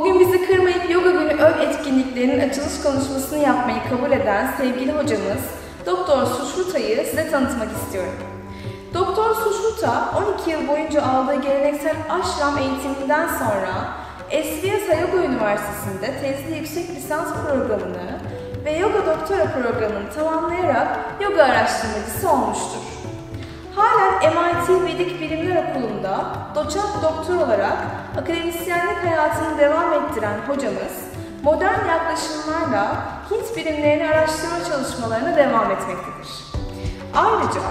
Bugün bizi kırmayıp Yoga Günü ön etkinliklerinin açılış konuşmasını yapmayı kabul eden sevgili hocamız Doktor Sushruta'yı size tanıtmak istiyorum. Doktor Sushruta 12 yıl boyunca aldığı geleneksel ashram eğitiminden sonra SVS Yoga Üniversitesi'nde tezli yüksek lisans programını ve yoga doktora programını tamamlayarak yoga araştırmacısı olmuştur. Halen MIT Vedic Bilimler Okulu'nda doçent doktor olarak akademisyenlik hayatını devam ettiren hocamız, modern yaklaşımlarla Hint bilimlerini araştırma çalışmalarına devam etmektedir. Ayrıca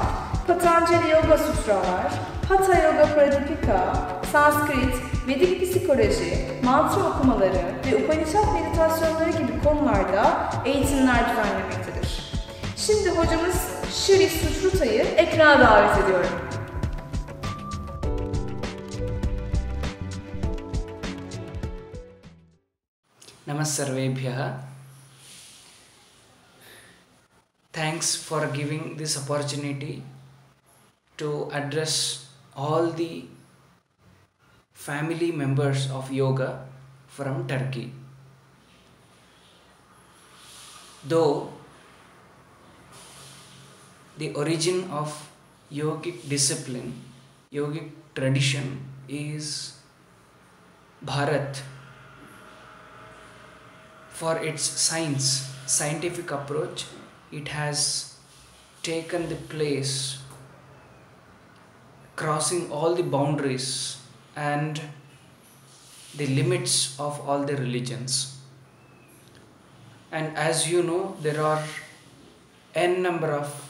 Patanjali Yoga Sutralar, Hatha Yoga Pradipika, Sanskrit, Vedik psikoloji, mantra okumaları ve Upanishad meditasyonları gibi konularda eğitimler düzenlemektedir. Şimdi hocamız Shri Sushruta'yı ekrana davet ediyorum. Namassarvebhyah. Thanks for giving this opportunity to address all the family members of yoga from Turkey. Though the origin of yogic discipline, yogic tradition is Bharat, for its scientific approach, it has taken the place, crossing all the boundaries and the limits of all the religions. And as you know, there are n number of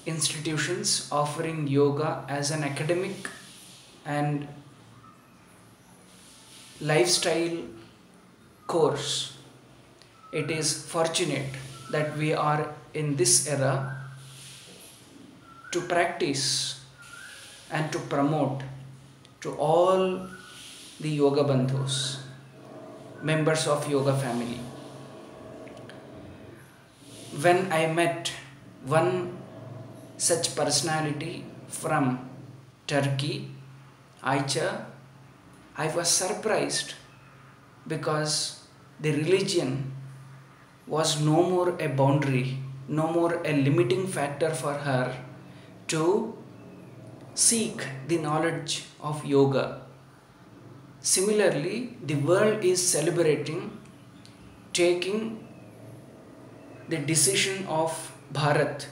institutions offering yoga as an academic and lifestyle course. It is fortunate that we are in this era to practice and to promote to all the yoga bandhus, members of yoga family. When I met one such personality from Turkey, Ayça, I was surprised because the religion was no more a boundary, no more a limiting factor for her to seek the knowledge of yoga. Similarly, the world is celebrating taking the decision of Bharat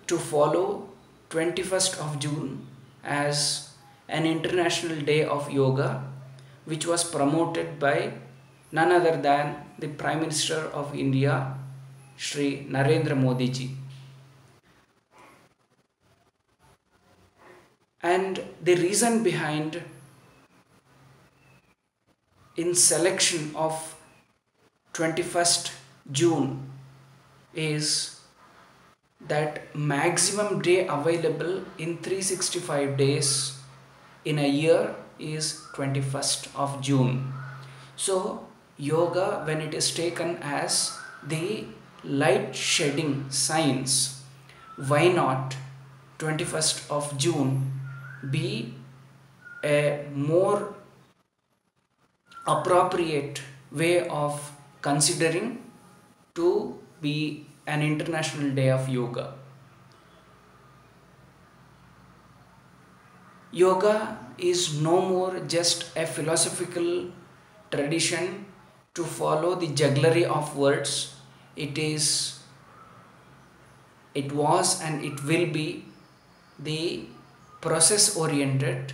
to follow 21st of June as an International Day of Yoga, which was promoted by none other than the Prime Minister of India, Shri Narendra Modi ji. And the reason behind in selection of 21st June is that maximum day available in 365 days in a year is 21st of June. So yoga, when it is taken as the light shedding science, why not 21st of June be a more appropriate way of considering to be an International Day of Yoga. Yoga is no more just a philosophical tradition to follow the jugglery of words. It was and it will be the process oriented,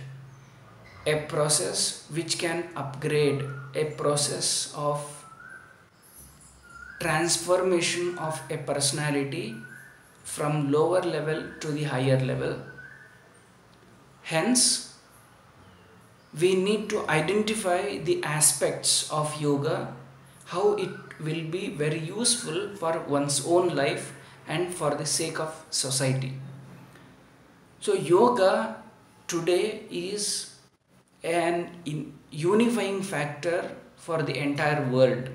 a process which can upgrade, a process of transformation of a personality from lower level to the higher level. Hence, we need to identify the aspects of yoga, how it will be very useful for one's own life and for the sake of society. So yoga today is an unifying factor for the entire world.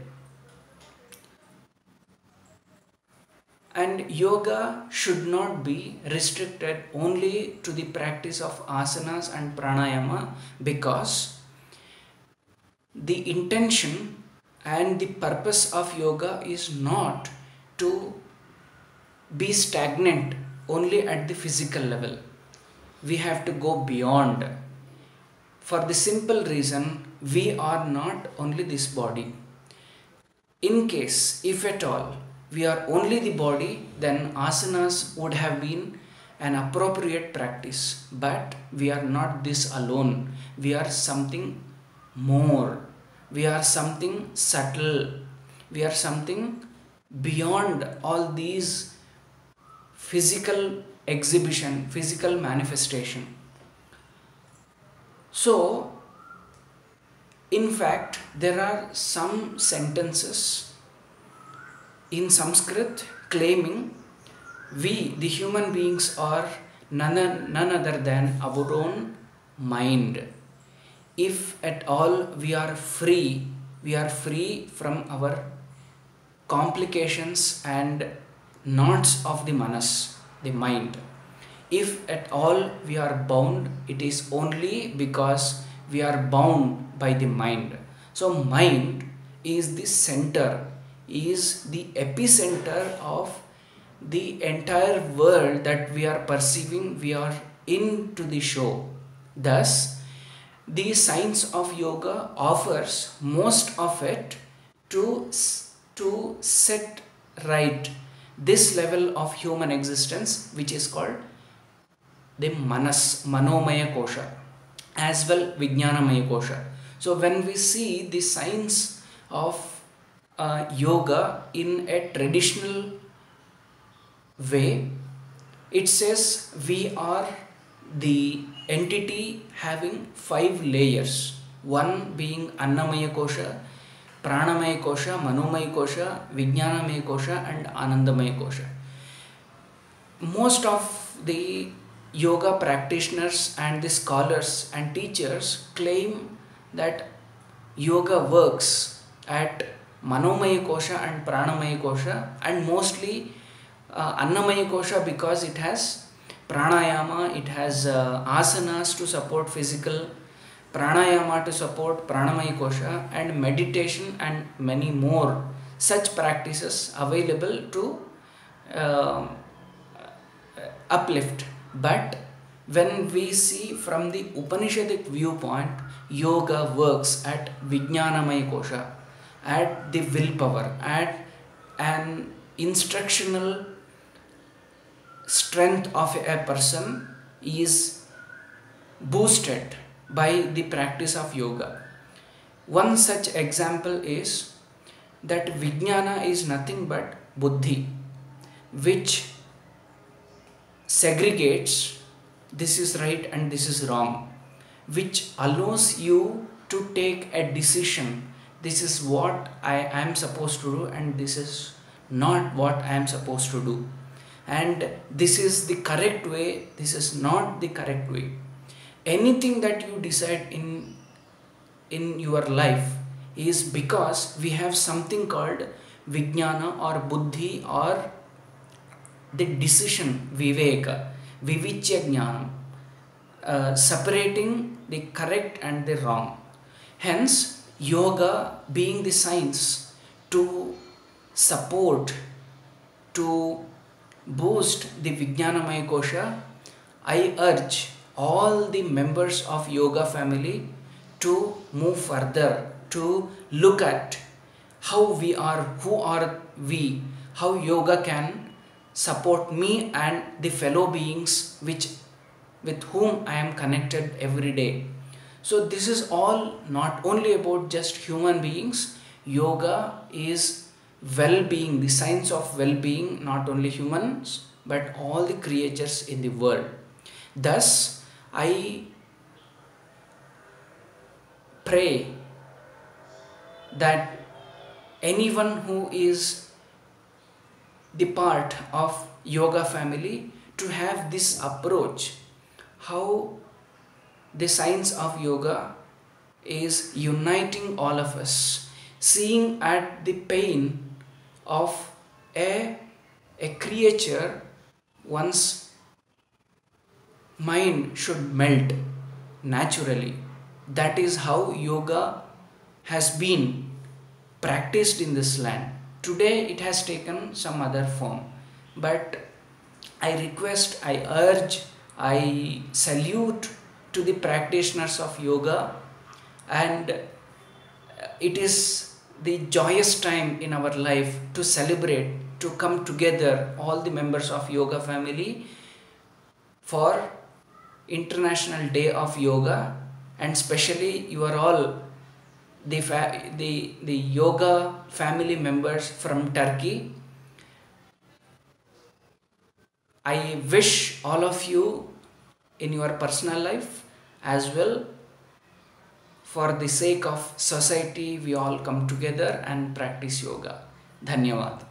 And yoga should not be restricted only to the practice of asanas and pranayama, because the intention and the purpose of yoga is not to be stagnant only at the physical level. We have to go beyond. For the simple reason, we are not only this body. In case, if at all, we are only the body, then asanas would have been an appropriate practice. But we are not this alone. We are something more. We are something subtle. We are something beyond all these physical exhibition, physical manifestation. So, in fact, there are some sentences in Sanskrit claiming we, the human beings, are none other than our own mind. If at all we are free from our complications and knots of the manas, the mind. If at all we are bound, it is only because we are bound by the mind. So mind is the center, is the epicenter of the entire world that we are perceiving. We are into the show. Thus, the science of yoga offers most of it to set right this level of human existence, which is called the manas, manomaya kosha, as well vijnanamaya kosha. So when we see the science of yoga in a traditional way, it says we are the entity having 5 layers, one being annamaya kosha, pranamaya kosha, manomaya kosha, vijnanamaya kosha and anandamaya kosha. Most of the yoga practitioners and the scholars and teachers claim that yoga works at manomaya kosha and pranamaya kosha, and mostly annamaya kosha because it has pranayama, it has asanas to support physical, pranayama to support pranamaya kosha, and meditation and many more such practices available to uplift. But when we see from the Upanishadic viewpoint, yoga works at vijnanamaya kosha, at the willpower, at an instructional strength of a person is boosted by the practice of yoga. One such example is that vijnana is nothing but buddhi, which segregates this is right and this is wrong, which allows you to take a decision. This is what I am supposed to do and this is not what I am supposed to do. And this is the correct way, this is not the correct way. Anything that you decide in your life is because we have something called vijnana or buddhi, or the decision, viveka, vivichya jnanam, separating the correct and the wrong. Hence, yoga being the science to support, to boost the Vijnanamaya Kosha, I urge all the members of yoga family to move further, to look at how we are, who are we, how yoga can support me and the fellow beings with whom I am connected every day. So this is all not only about just human beings. Yoga is well-being, the science of well-being, not only humans but all the creatures in the world. Thus, I pray that anyone who is the part of yoga family to have this approach, how the science of yoga is uniting all of us, seeing at the pain of a creature, one's mind should melt naturally. That is how yoga has been practiced in this land. Today it has taken some other form, but I request, I urge, I salute to the practitioners of yoga, and it is the joyous time in our life to celebrate, to come together, all the members of yoga family, for International Day of Yoga, and especially you are all the yoga family members from Turkey. I wish all of you in your personal life as well, for the sake of society, we all come together and practice yoga. Dhanyavad.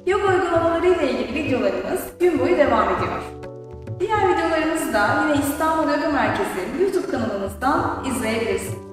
Yoga uygulamaları ile ilgili videolarımız gün boyu devam ediyor. Diğer videolarımızı da yine İstanbul Yoga Merkezi YouTube kanalımızdan izleyebilirsiniz.